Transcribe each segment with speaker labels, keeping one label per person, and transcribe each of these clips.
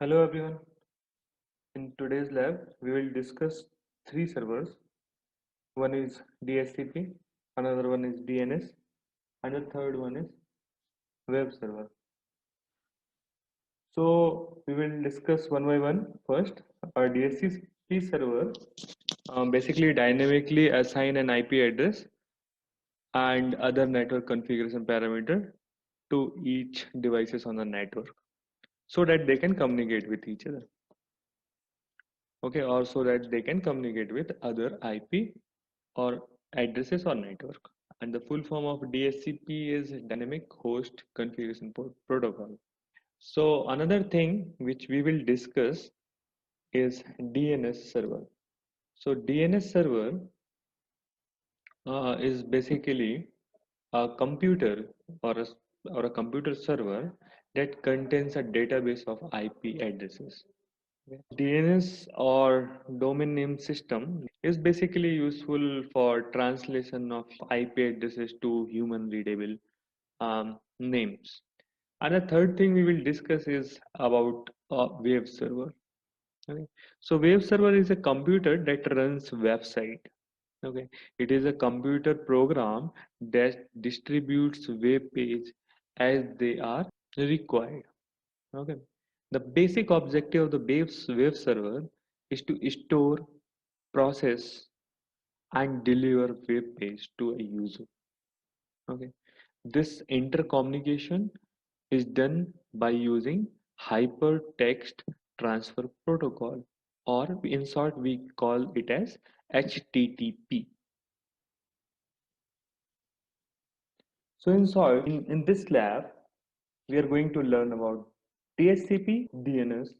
Speaker 1: Hello everyone. In today's lab, we will discuss three servers. One is DHCP, another one is DNS, and the third one is web server. So we will discuss one by one. First, our DHCP server basically dynamically assign an IP address and other network configuration parameter to each devices on the network so that they can communicate with each other. Okay, or so that they can communicate with other IP or addresses or network. And the full form of DHCP is Dynamic Host Configuration Protocol. So another thing which we will discuss is DNS server. So DNS server is basically a computer or a computer server that contains a database of IP addresses. DNS or domain name system is basically useful for translation of IP addresses to human readable names. And the third thing we will discuss is about a web server. Okay. So web server is a computer that runs website. Okay. It is a computer program that distributes web page as they are required. Okay. The basic objective of the web server is to store, process, and deliver web page to a user. Okay. This intercommunication is done by using hypertext transfer protocol, or in short we call it as HTTP. So in short, in this lab, we are going to learn about DHCP, DNS,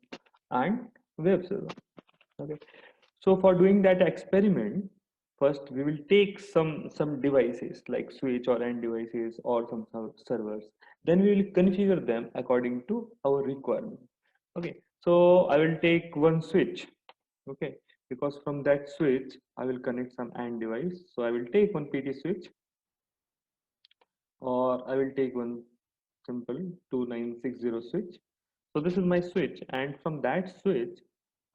Speaker 1: and web server. Okay. So for doing that experiment, first we will take some devices like switch or end devices or some servers. Then we will configure them according to our requirement. Okay. So I will take one switch. Okay. Because from that switch, I will connect some end device. So I will take one PT switch, or I will take one simple 2960 switch. So this is my switch, and from that switch,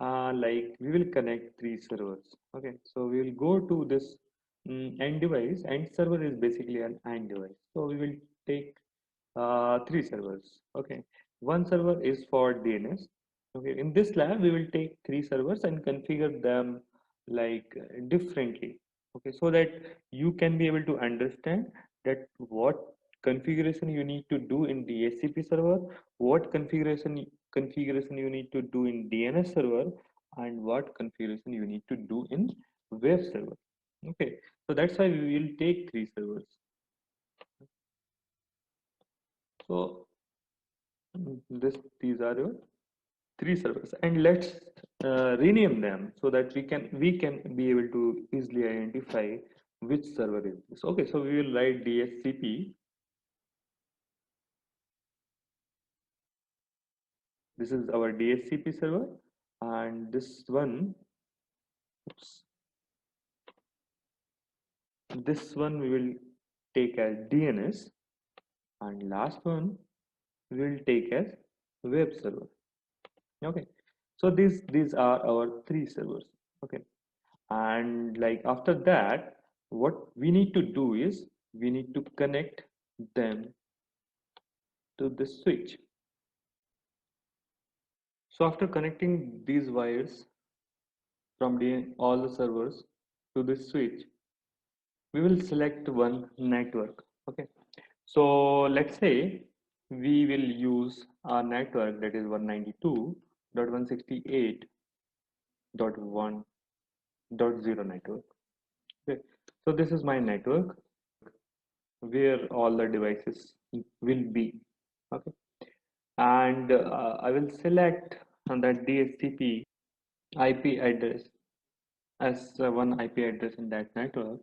Speaker 1: like we will connect three servers. Okay, so we will go to this end device. End server is basically an end device. So we will take three servers. Okay, one server is for DNS. Okay, in this lab we will take three servers and configure them like differently. Okay, so that you can be able to understand that what configuration you need to do in DHCP server, what configuration you need to do in DNS server, and what configuration you need to do in web server. Okay, so that's why we will take three servers. So these are your three servers, and let's rename them so that we can be able to easily identify which server is this. Okay, so we will write DHCP. This is our DHCP server, and this one, oops, this one we will take as DNS, and last one we will take as web server. Okay, so these are our three servers. Okay, and like after that, what we need to do is we need to connect them to the switch. So after connecting these wires from all the servers to this switch, we will select one network. Okay, so let's say we will use our network that is 192.168.1.0 network. Okay, so this is my network where all the devices will be. Okay, and I will select on that DHCP IP address as one IP address in that network,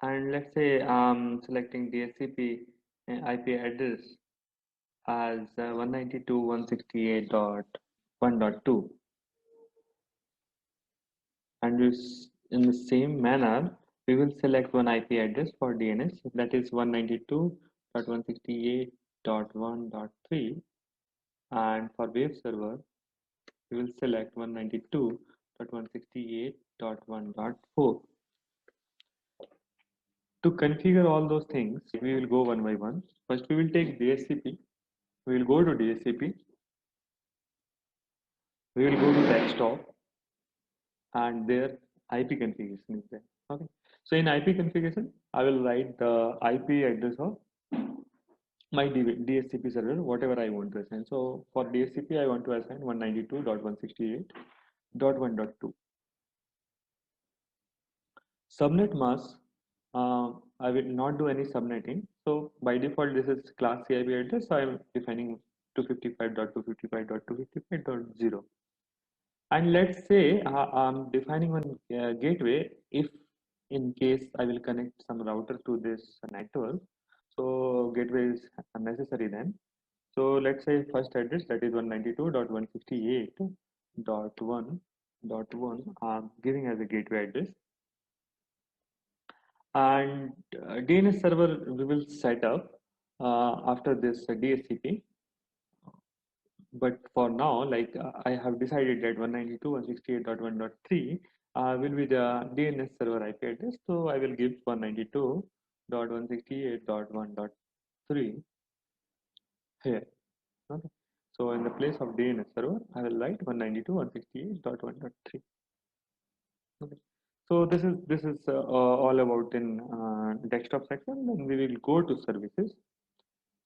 Speaker 1: and let's say I'm selecting DHCP IP address as 192.168.1.2, and in the same manner we will select one IP address for DNS, that is 192.168.1.3, and for web server we will select 192.168.1.4. To configure all those things, we will go one by one. First, we will take DHCP. We will go to DHCP. We will go to desktop, and their IP configuration is there. Okay. So in IP configuration, I will write the IP address of my DHCP server, whatever I want to assign. So for DHCP, I want to assign 192.168.1.2. Subnet mask, I will not do any subnetting. So by default, this is class CIP address. So I'm defining 255.255.255.0. And let's say I'm defining one gateway if in case I will connect some router to this network. So gateway is necessary then. So let's say first address, that is 192.168.1.1 I'm giving as a gateway address. And DNS server we will set up after this DHCP. But for now, like I have decided that 192.168.1.3 will be the DNS server IP address. So I will give 192.168.1.3 here. Okay. So in the place of DNS server, I will write 192.168.1.3. Okay. So this is all about in desktop section. Then we will go to services.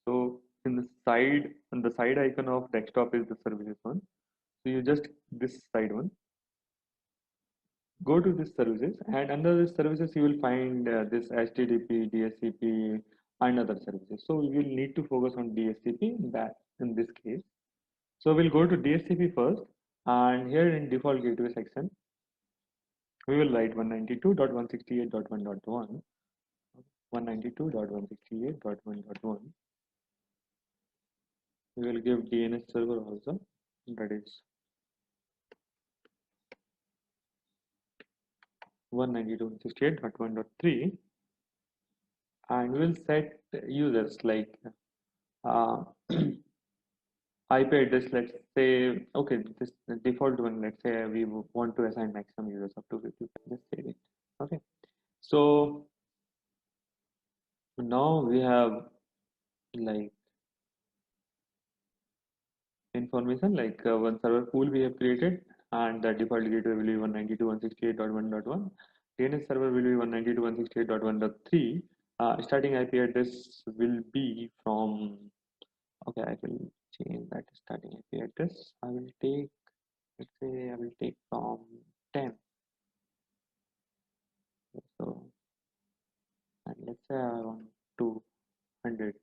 Speaker 1: So in the side, on the side icon of desktop is the services one. So you just this side one. Go to this services, and under this services you will find this HTTP, DHCP, and other services. So we will need to focus on DHCP in this case. So we'll go to DHCP first, and here in default gateway section, we will write 192.168.1.1, 192.168.1.1. We will give DNS server also, that is 192.168.1.3, and we will set users like IP address. Let's say, okay, this the default one. Let's say we want to assign maximum users up to 50. Just save it. Okay. So now we have like information like one server pool we have created, and the default gateway will be 192.168.1.1. DNS server will be 192.168.1.3. Starting IP address will be from, okay, I will change that starting IP address. I will take, let's say I will take from 10. So, and let's say I want 200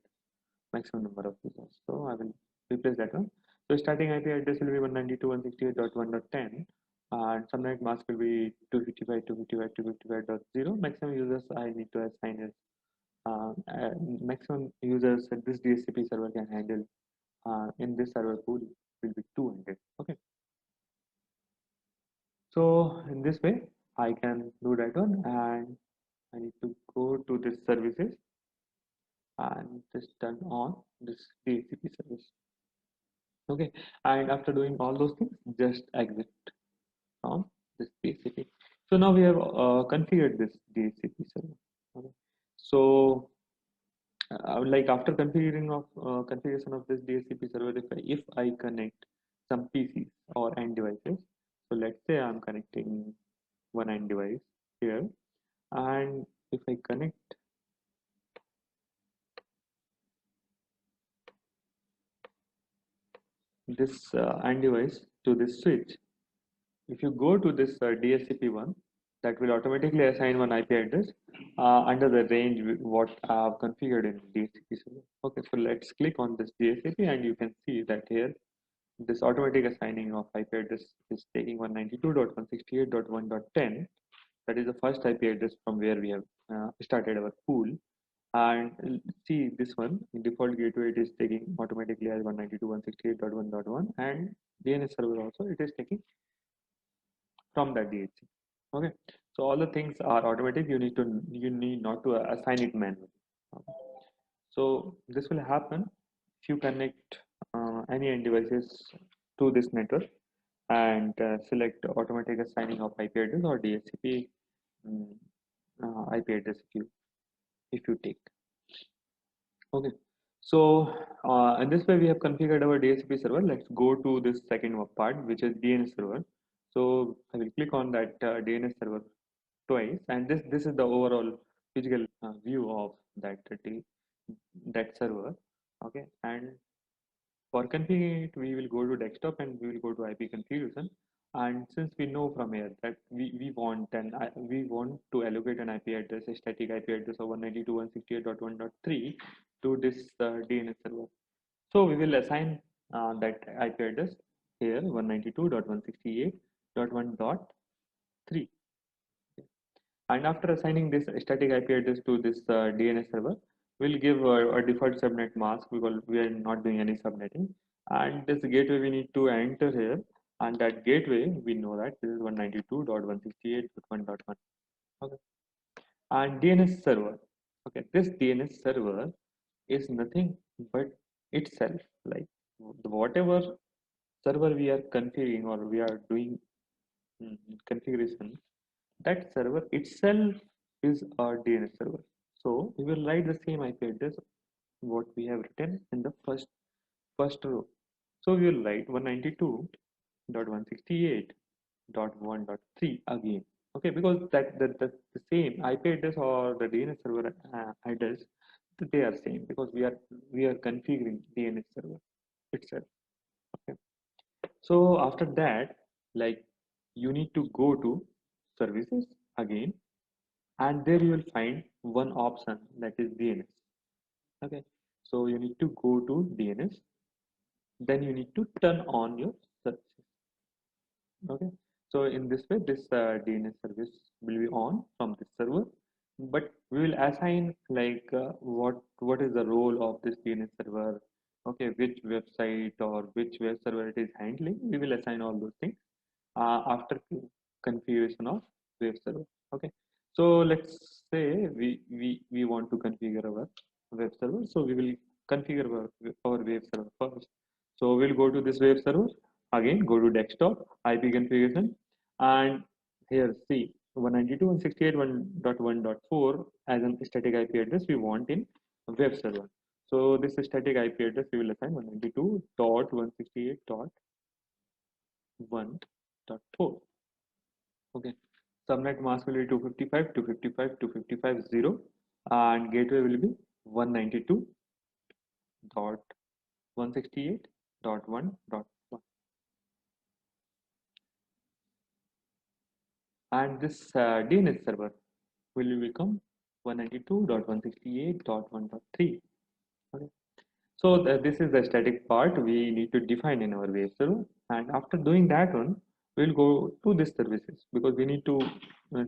Speaker 1: maximum number of users. So I will replace that one. So starting IP address will be 192.168.1.10, and subnet mask will be 255.255.255.0. Maximum users I need to assign is maximum users that this DHCP server can handle in this server pool will be 200. Okay. So in this way, I can do that one, and I need to go to this services and just turn on this DHCP service. Okay, and after doing all those things, just exit from this DHCP. So now we have configured this DHCP server. Okay. So like after configuring of configuration of this DHCP server, if I connect some PCs or end devices, so let's say I'm connecting one end device here, and if I connect this end device to this switch, if you go to this DHCP one, that will automatically assign one IP address under the range what I have configured in DHCP server. Okay, so let's click on this DHCP, and you can see that here this automatic assigning of IP address is taking 192.168.1.10. That is the first IP address from where we have started our pool. And see this one, in default gateway it is taking automatically as 192.168.1.1, and DNS server also it is taking from that DHCP. Okay, so all the things are automatic. You need not to assign it manually. Okay. So this will happen if you connect any end devices to this network, and select automatic assigning of IP address or DHCP mm, IP address if you take. Okay. So in this way we have configured our DHCP server. Let's go to this second part, which is DNS server. So I will click on that DNS server twice, and this is the overall physical view of that server. Okay, and for configuring it, we will go to desktop and we will go to IP configuration. And since we know from here that we want to allocate an IP address, a static IP address of 192.168.1.3 to this DNS server. So we will assign that IP address here 192.168.1.3. And after assigning this static IP address to this DNS server, we'll give a default subnet mask because we are not doing any subnetting. And this gateway we need to enter here. And that gateway, we know that this is 192.168.1.1. Okay. And DNS server. Okay, this DNS server is nothing but itself. Like whatever server we are configuring or we are doing configuration, that server itself is our DNS server. So we will write the same IP address what we have written in the first row. So we will write 192.168.1.3 again. Okay, because that's the same IP address or the DNS server address, they are same because we are configuring DNS server itself. Okay. So after that, like you need to go to services again, and there you will find one option that is DNS. Okay, so you need to go to DNS, then you need to turn on your services. Okay, so in this way this DNS service will be on from this server, but we will assign like what is the role of this DNS server. Okay, which website or which web server it is handling, we will assign all those things after configuration of web server. Okay, so let's say we want to configure our web server, so we will configure our web server first. So we'll go to this web server again, go to desktop, IP configuration, and here see 192.168.1.4 as an static IP address we want in web server. So this static IP address we will assign 192.168.1.4. Okay, subnet mask will be 255, 255, 255, 0, and gateway will be 192.168.1.1. And this DNS server will become 192.168.1.3. Okay. So this is the static part we need to define in our web server, and after doing that one, we'll go to this services because we need to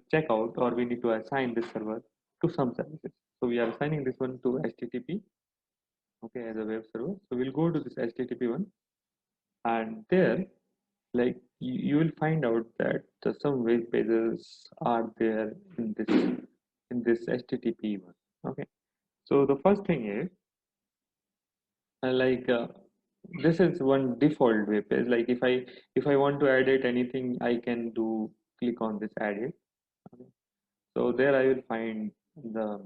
Speaker 1: check out or we need to assign this server to some services. So we are assigning this one to HTTP, okay, as a web server. So we'll go to this HTTP one, and there, like you will find out that some web pages are there in this HTTP one. Okay, so the first thing is like this is one default web page. Like if I want to edit anything, I can do click on this edit. Okay. So there I will find the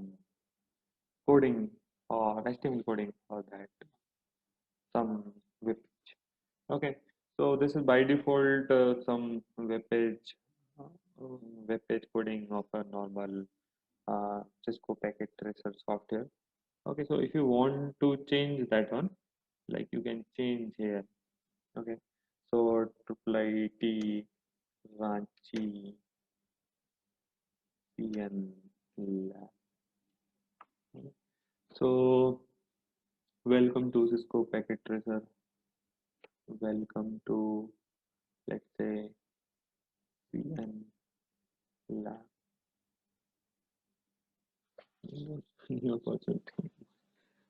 Speaker 1: coding or HTML coding for that some web page. Okay, so this is by default some uh, web page coding of a normal Cisco Packet Tracer software. Okay, so if you want to change that one, like you can change here. Okay, so triple IT Ranchi PN Lab. So welcome to Cisco Packet Tracer. Welcome to, let's say, PN Lab. No person.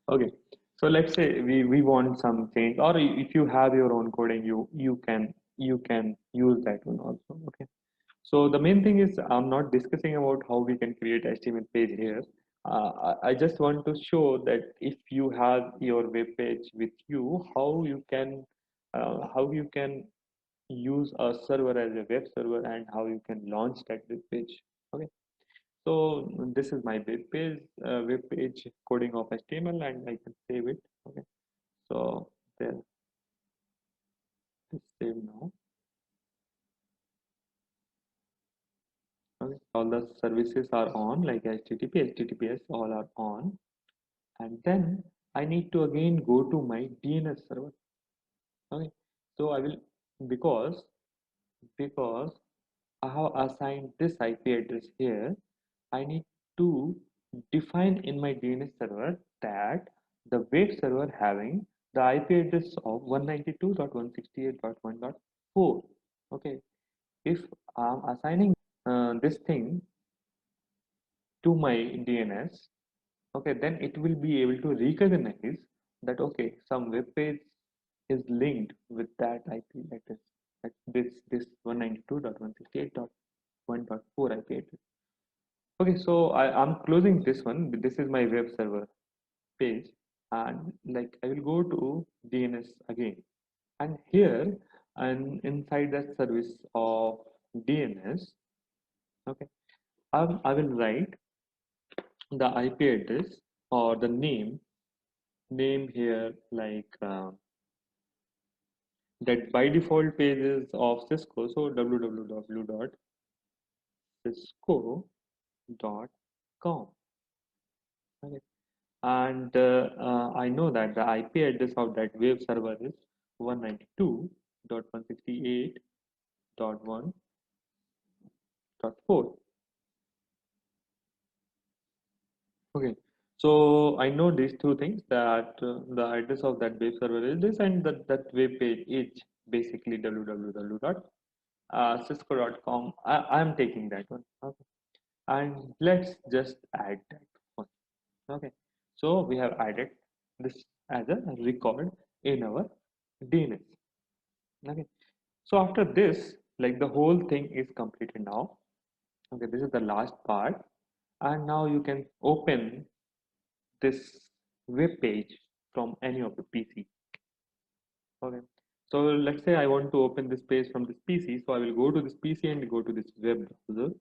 Speaker 1: Okay, so let's say we want some change, or if you have your own coding, you can use that one also. Okay. So the main thing is I'm not discussing about how we can create HTML page here. I just want to show that if you have your web page with you, how you can use a server as a web server and how you can launch that web page. Okay, so this is my web page coding of HTML, and I can save it. Okay, so there, it's saved now. Okay, all the services are on, like HTTP, HTTPS, all are on, and then I need to again go to my DNS server. Okay, so I will, because because I have assigned this IP address here, I need to define in my DNS server that the web server having the IP address of 192.168.1.4. Okay, if I'm assigning this thing to my DNS, okay, then it will be able to recognize that okay, some web page is linked with that IP address, that this 192.168.1.4 IP address. Okay, so I'm closing this one. This is my web server page, and like I will go to DNS again, and here and inside that service of DNS, okay, I will write the IP address or the name here, like that by default page is of Cisco, so www.cisco.com. Okay. And I know that the IP address of that web server is 192.168.1.4. Okay, so I know these two things, that the address of that web server is this, and that web page is basically www.cisco.com. I am taking that one. Okay, and let's just add that one. Okay, so we have added this as a record in our DNS. Okay, so after this, like the whole thing is completed now. Okay, this is the last part, and now you can open this web page from any of the PC. Okay, so let's say I want to open this page from this PC, so I will go to this PC and go to this web browser.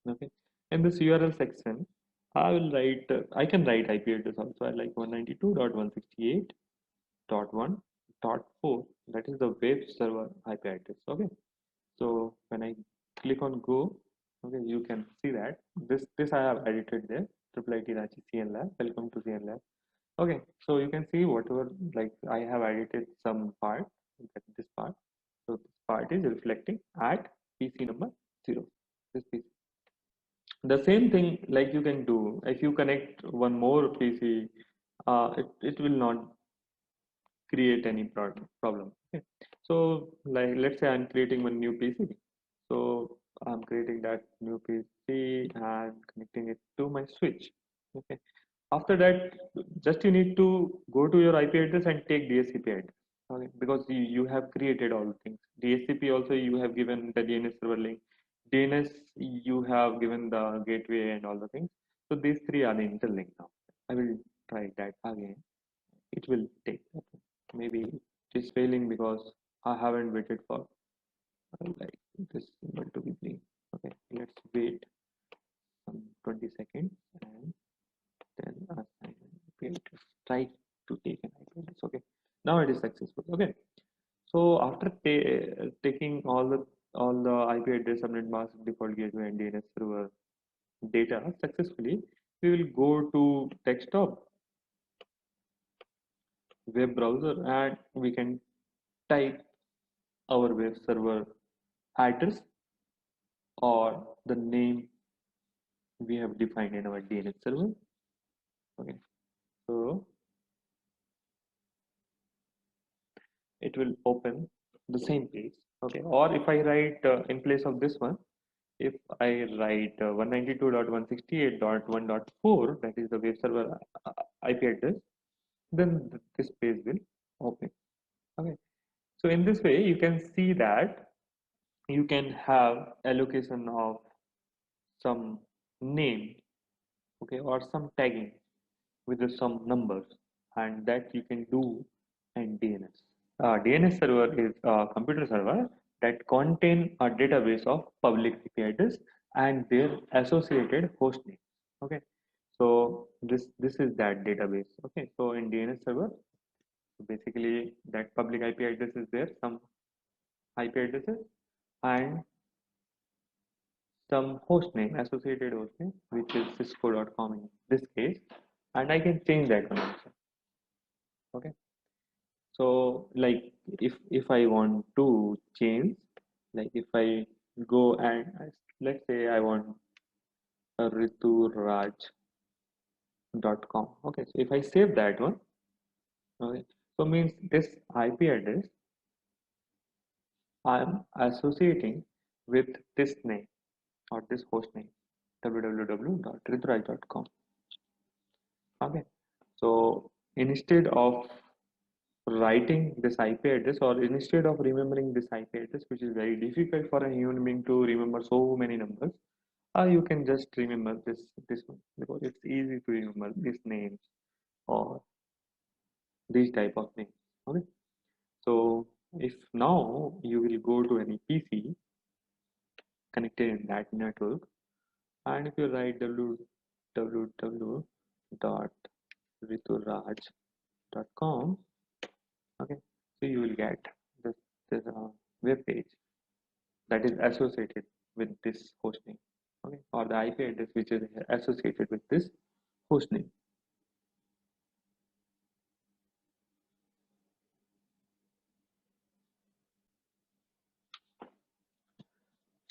Speaker 1: Okay, in this URL section, I will write, I can write IP address also. I like 192.168.1.4. That is the web server IP address. Okay, so when I click on go, okay, you can see that this I have edited there. Triple IT Ranchi CN Lab. Welcome to CN Lab. Okay, so you can see whatever, like I have edited some part, this part. So this part is reflecting at PC number 0. This PC. The same thing like you can do if you connect one more PC, it will not create any problem. Okay. So like let's say I'm creating one new PC. So I'm creating that new PC and connecting it to my switch. Okay. After that, just you need to go to your IP address and take DHCP address. Okay, because you have created all the things. DHCP also you have given the DNS server link. DNS you have given the gateway and all the things. So these three are interlinked now. I will try that again. It will take that. Maybe it is failing because I haven't waited for like this symbol to be green. Okay, let's wait some 20 seconds and then assign IP address. Try to take an IP address. Okay, now it is successful. Okay, so after taking all the IP address, subnet mask, default gateway, and DNS server data successfully, we will go to desktop web browser and we can type our web server address or the name we have defined in our DNS server. Okay, so it will open the same page. Okay, or if I write in place of this one, if I write 192.168.1.4, that is the web server IP address, then this page will open. Okay, so in this way, you can see that you can have allocation of some name, okay, or some tagging with some numbers, and that you can do in DNS. DNS server is a computer server that contain a database of public IP address and their associated host name. Okay, so this is that database. Okay, so in DNS server, basically that public IP address is there, some IP addresses and some host name, associated host name, which is cisco.com in this case, and I can change that one also. Okay, so like if I want to change, like if I go and let's say I want rituraj.com. Okay, so if I save that one, okay, so means this IP address I'm associating with this name or this host name www.rituraj.com. Okay, so instead of writing this IP address or instead of remembering this IP address, which is very difficult for a human being to remember so many numbers, you can just remember this one because it's easy to remember these names or these type of names. Okay, so if now you will go to any PC connected in that network, and if you write www.rituraj.com, okay, so you will get this web page that is associated with this hostname, okay, or the IP address which is associated with this hostname.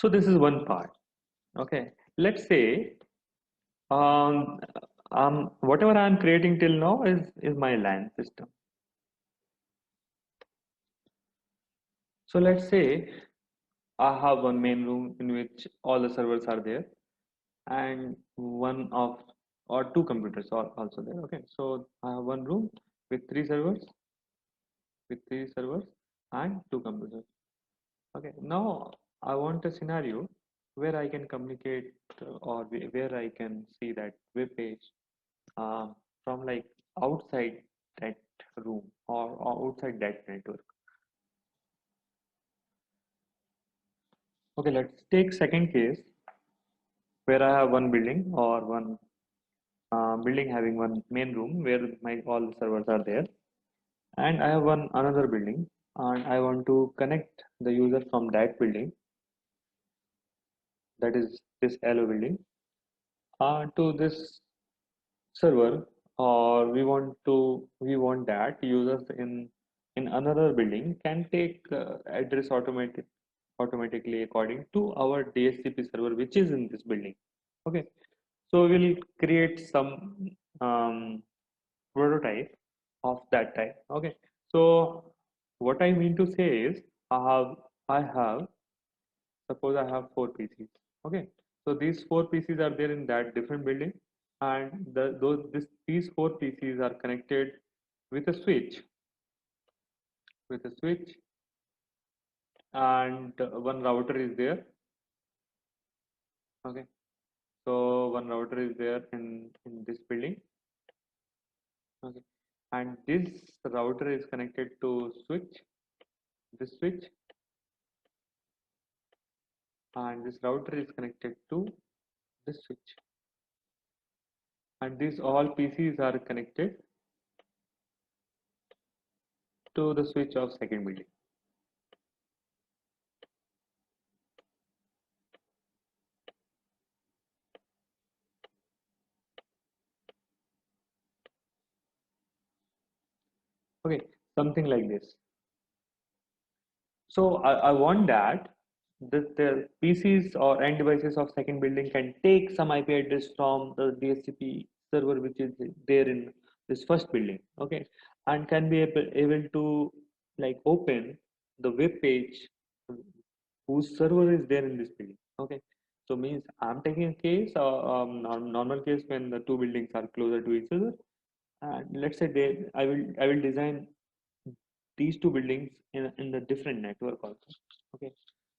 Speaker 1: So this is one part. Okay, let's say um, whatever I am creating till now is my LAN system. So let's say I have one main room in which all the servers are there, and one of or two computers are also there. Okay, so I have one room with three servers and two computers. Okay, now I want a scenario where I can communicate or where I can see that web page uh, from like outside that room or outside that network. Okay, let's take second case where I have one building or one building having one main room where my all the servers are there, and I have one another building and I want to connect the user from that building, that is this yellow building, to this server, or we want that users in another building can take address automatically according to our DHCP server which is in this building. Okay, so we'll create some um, prototype of that type. Okay, so what I mean to say is I have suppose I have four PCs. Okay, so these four PCs are there in that different building, and these four PCs are connected with a switch, with a switch, and one router is there. Okay, so one router is there in this building. Okay, and this router is connected to switch, this switch, and this router is connected to this switch, and these all PCs are connected to the switch of second building. Okay, something like this. So I want that the PCs or end devices of second building can take some IP address from the DHCP server which is there in this first building, okay, and can be able to like open the web page whose server is there in this building. Okay, so means I'm taking a case, normal case when the two buildings are closer to each other, and let's say I will design these two buildings in the different network also. Okay,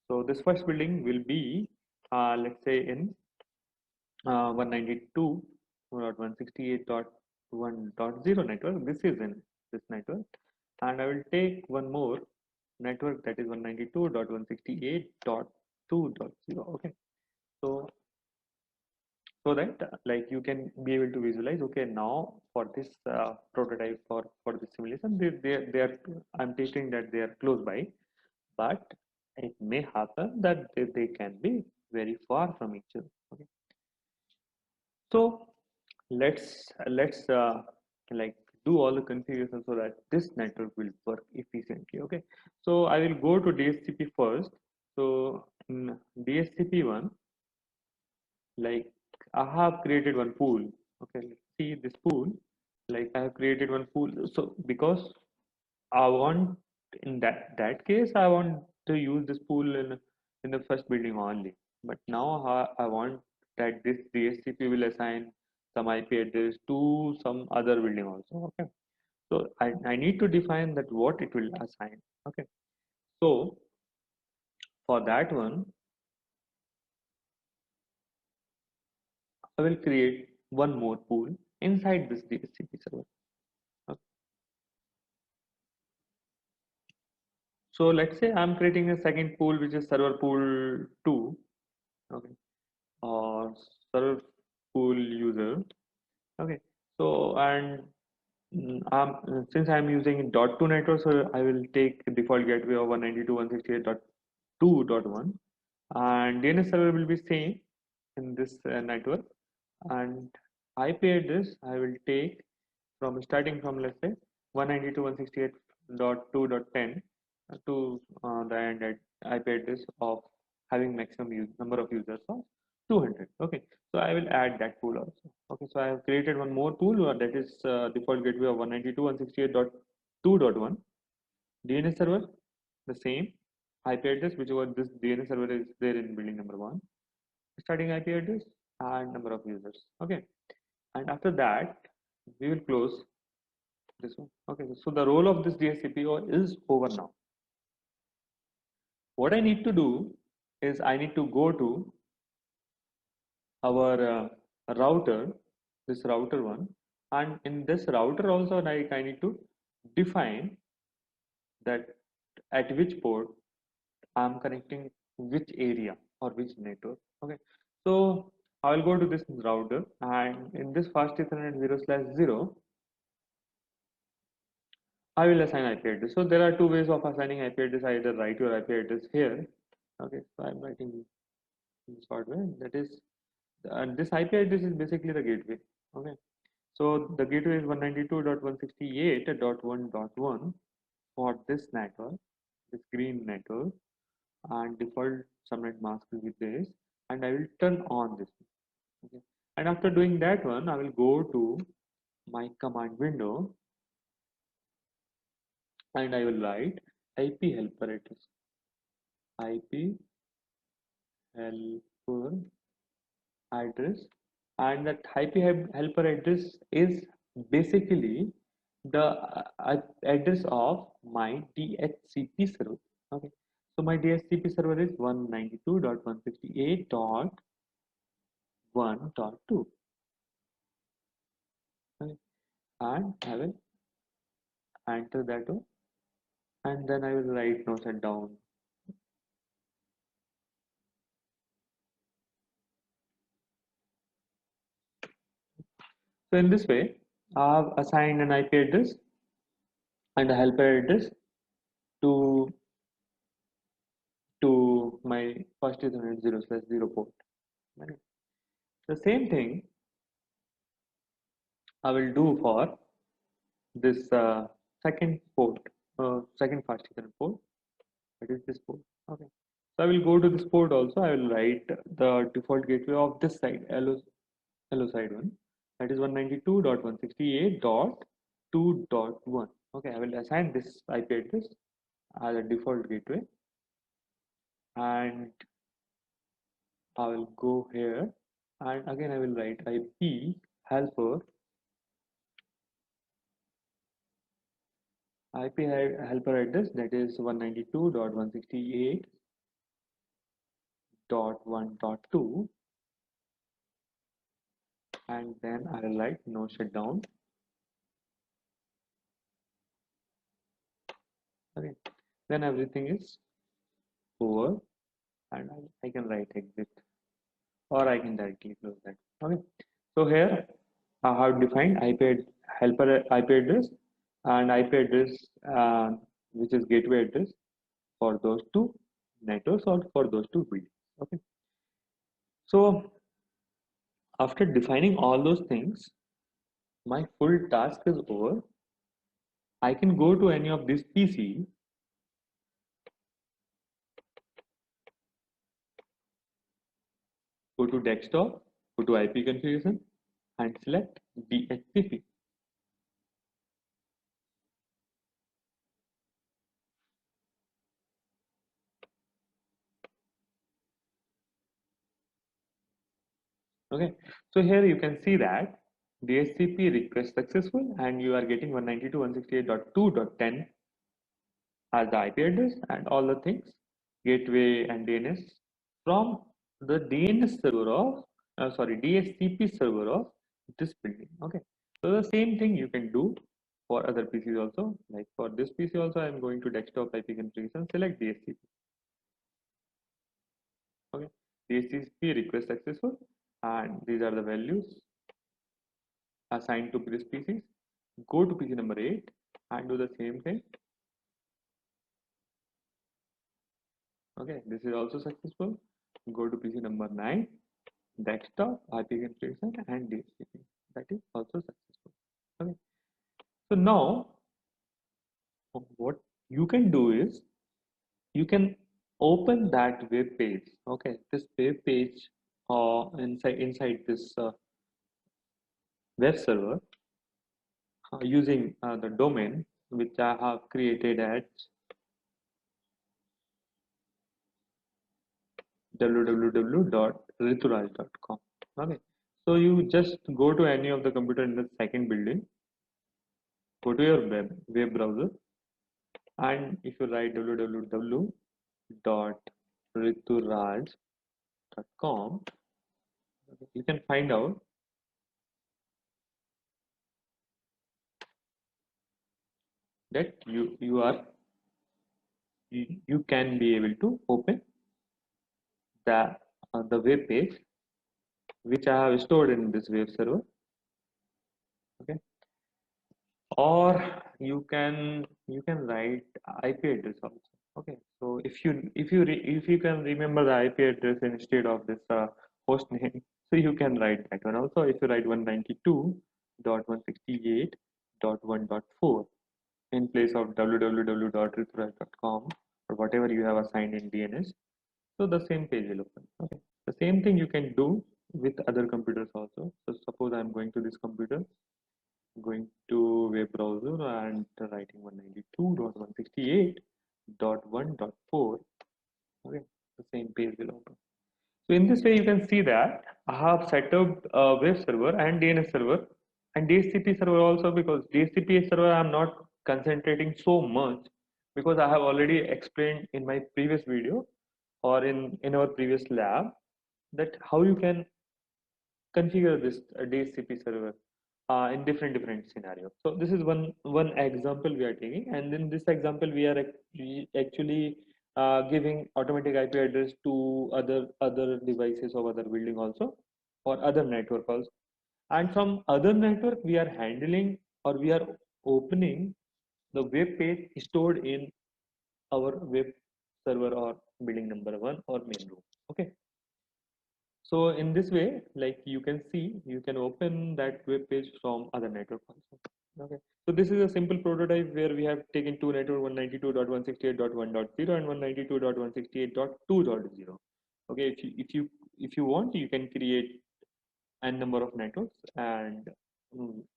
Speaker 1: so this first building will be let's say in 192.168.1.0 network. This is in this network, and I will take one more network, that is 192.168.2.0. Okay, so that like you can be able to visualize, okay, now for this prototype, for this simulation, they are, I'm testing that they are close by, but it may happen that they can be very far from each other. Okay, so let's like do all the configuration so that this network will work efficiently. Okay, so I will go to DHCP first. So in DHCP1, like I have created one pool. Okay, let's see this pool. Like I have created one pool, so because I want, in that case, I want to use this pool in the first building only. But now I want that this DHCP will assign some IP address to some other building also. Okay, so I need to define that what it will assign. Okay, so for that one, I will create one more pool inside this DHCP server. Okay. So let's say I'm creating a second pool, which is server pool 2. Okay, or server pool user. Okay, so and since I'm using .2 network, so I will take default gateway of 192.168.2.1, and DNS server will be same in this network, and IP address I will take from starting from, let's say, 192.168.2.10 to the end at IP address of having maximum number of users of 200. Okay, so I will add that pool also. Okay, so I have created one more pool, that is default gateway of 192.168.2.1. DNS server, the same IP address whichever this DNS server is there in building number 1, starting IP address and number of users. Okay, and after that we will close this one. Okay, so the role of this DHCP is over now. What I need to do is I need to go to our router, this router one, and in this router also like I need to define that at which port I'm connecting which area or which network. Okay, so I will go to this router, and in this fast Ethernet 0/0, I will assign IP address. So there are two ways of assigning IP address. I either write your IP address here. Okay, so I'm writing in short way. That is, this IP address is basically the gateway. Okay, so the gateway is 192.168.1.1 for this network, this green network, and default subnet mask will be this, and I will turn on this. Okay, and after doing that one, I will go to my command window and I will write IP helper address. IP helper address, and that IP helper address is basically the address of my DHCP server. Okay, so my DHCP server is 192.168.1.2. Okay, and I will enter that one, and then I will write no shutdown. So in this way, I have assigned an IP address and a helper address to my first Ethernet 0/0 port. Right? The same thing I will do for this second port, second fast Ethernet port. That is this port. Okay. So I will go to this port also. I will write the default gateway of this side, hello side one. That is 192.168.2.1. Okay, I will assign this IP address as a default gateway, and I will go here, and again I will write IP helper helper address, that is 192.168.1.2, and then I will write no shutdown. then everything is over, and I can write exit, or I can directly close that. Okay. So here I have defined IP helper IP address and IP address, which is gateway address for those two networks or for those two fields. Okay. So after defining all those things, my full task is over. I can go to any of these PC, go to desktop, go to IP configuration, and select DHCP. Okay, so here you can see that DHCP request successful, and you are getting 192.168.2.10 as the IP address and all the things, gateway and DNS from the DNS server of, DHCP server of this building. Okay, so the same thing you can do for other PCs also. Like for this PC also, I am going to desktop IP configuration, select DHCP. Okay, DHCP request successful, and these are the values assigned to this PCs. Go to PC number 8 and do the same thing. Okay, this is also successful. Go to PC number 9, desktop, IP configuration, and DHCP. That is also successful. Okay, so now what you can do is you can open that web page. Okay, this web page inside this web server using the domain which I have created at www.rituraj.com. Okay, so you just go to any of the computer in the second building, go to your web browser, and if you write www.rituraj.com, you can find out that you can be able to open the web page which I have stored in this web server. Okay, or you can write IP address also. Okay, so if you can remember the IP address instead of this host name, so you can write that one also. If you write 192.168.1.4 in place of www.rituraj.com or whatever you have assigned in DNS, so the same page will open. Okay, the same thing you can do with other computers also. So suppose I'm going to this computer, going to web browser and writing 192.168.1.4. Okay, the same page will open. So in this way you can see that I have set up a web server and DNS server and DHCP server also, because DHCP server I'm not concentrating so much because I have already explained in my previous video or in our previous lab that how you can configure this DHCP server in different scenarios. So this is one example we are taking, and in this example we are actually giving automatic IP address to other devices of other building also, or other network also, and from other network we are handling or we are opening the web page stored in our web server or building number 1 or main room. Okay, so in this way, like you can see, you can open that web page from other network also. Okay. So this is a simple prototype where we have taken two network 192.168.1.0 and 192.168.2.0. Okay. If you want, you can create n number of networks and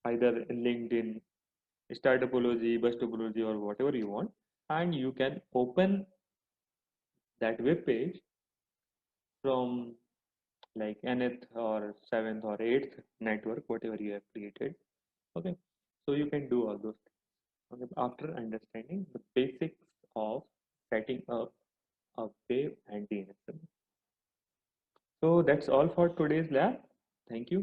Speaker 1: either linked in star topology, bus topology, or whatever you want, and you can open that web page from like nth or 7th or 8th network, whatever you have created. Okay, so you can do all those things, okay, after understanding the basics of setting up a web and DNS server. So that's all for today's lab. Thank you.